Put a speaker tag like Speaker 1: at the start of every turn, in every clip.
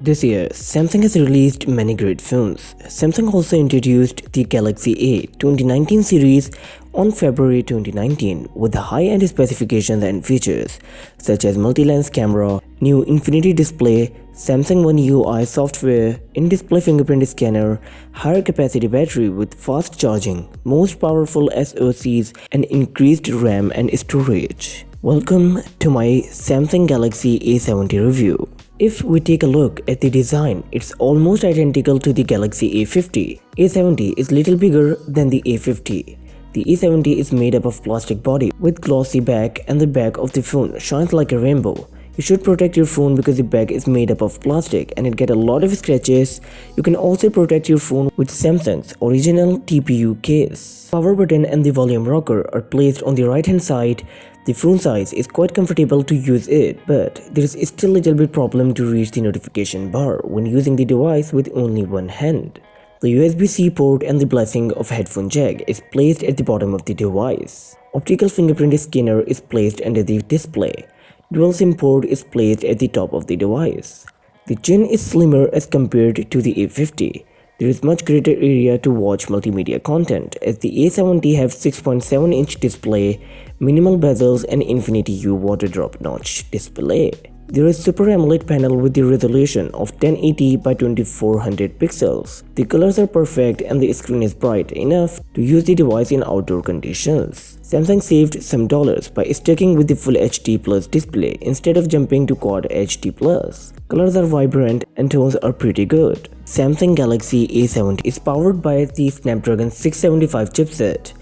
Speaker 1: This year, Samsung has released many great phones. Samsung also introduced the Galaxy A 2019 series on February 2019 with high-end specifications and features such as multi-lens camera, new infinity display, Samsung One UI software, in-display fingerprint scanner, higher capacity battery with fast charging, most powerful SoCs, and increased RAM and storage. Welcome to my Samsung Galaxy A70 review. If we take a look at the design, it's almost identical to the Galaxy A50. A70 is little bigger than the A50. The A70 is made up of plastic body with glossy back, and the back of the phone shines like a rainbow. You should protect your phone because the back is made up of plastic and it gets a lot of scratches. You can also protect your phone with Samsung's original TPU case. Power button and the volume rocker are placed on the right hand side. The phone size is quite comfortable to use it, but there is still a little bit problem to reach the notification bar when using the device with only one hand. The USB-C port and the blessing of headphone jack is placed at the bottom of the device. Optical fingerprint scanner is placed under the display. Dual SIM port is placed at the top of the device. The chin is slimmer as compared to the A50. There is much greater area to watch multimedia content as the A70 have 6.7-inch display, minimal bezels and Infinity U water drop notch display. There is Super AMOLED panel with the resolution of 1080 by 2400 pixels. The colors are perfect and the screen is bright enough to use the device in outdoor conditions. Samsung saved some dollars by sticking with the Full HD Plus display instead of jumping to Quad HD Plus. Colors are vibrant and tones are pretty good. Samsung Galaxy A70 is powered by the Snapdragon 675 chipset.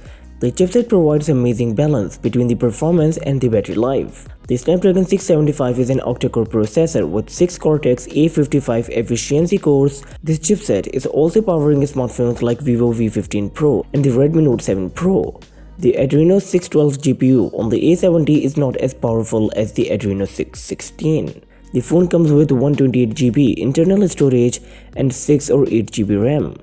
Speaker 1: The chipset provides amazing balance between the performance and the battery life. The Snapdragon 675 is an octa-core processor with 6 Cortex-A55 efficiency cores. This chipset is also powering smartphones like Vivo V15 Pro and the Redmi Note 7 Pro. The Adreno 612 GPU on the A70 is not as powerful as the Adreno 616. The phone comes with 128GB internal storage and 6 or 8GB RAM.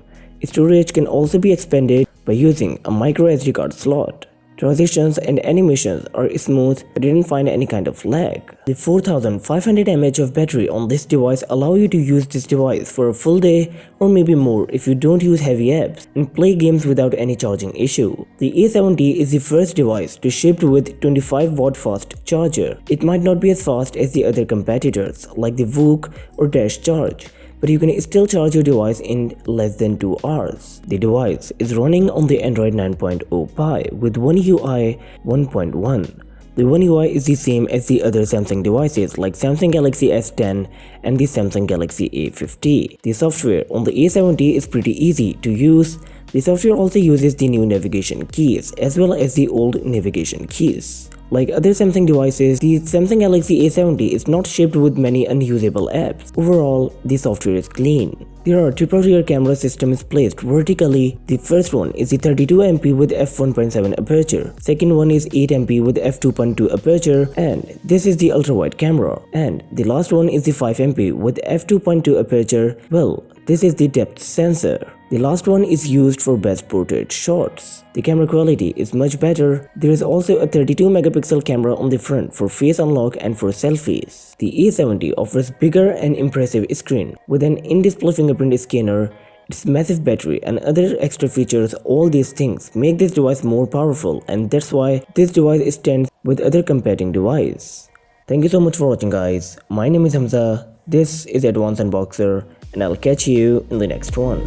Speaker 1: Storage can also be expanded by using a micro SD card slot. Transitions and animations are smooth, but didn't find any kind of lag. The 4500 mAh of battery on this device allow you to use this device for a full day or maybe more if you don't use heavy apps and play games without any charging issue. The A70 is the first device to ship with 25-watt fast charger. It might not be as fast as the other competitors like the VOOC or Dash Charge, but you can still charge your device in less than 2 hours. The device is running on the Android 9.0 Pie with One UI 1.1. The One UI is the same as the other Samsung devices like Samsung Galaxy S10 and the Samsung Galaxy A50. The software on the A70 is pretty easy to use. The software also uses the new navigation keys as well as the old navigation keys. Like other Samsung devices, the Samsung Galaxy A70 is not shipped with many unusable apps. Overall, the software is clean. There are triple rear camera systems placed vertically. The first one is the 32MP with f1.7 aperture. Second one is 8MP with f2.2 aperture, and this is the ultra-wide camera. And the last one is the 5MP with f2.2 aperture. Well, this is the depth sensor. The last one is used for best portrait shots. The camera quality is much better. There is also a 32-megapixel camera on the front for face unlock and for selfies. The A70 offers bigger and impressive screen with an in-display fingerprint scanner, its massive battery and other extra features. All these things make this device more powerful, and that's why this device stands with other competing devices. Thank you so much for watching, guys. My name is Hamza. This is Advanced Unboxer, and I'll catch you in the next one.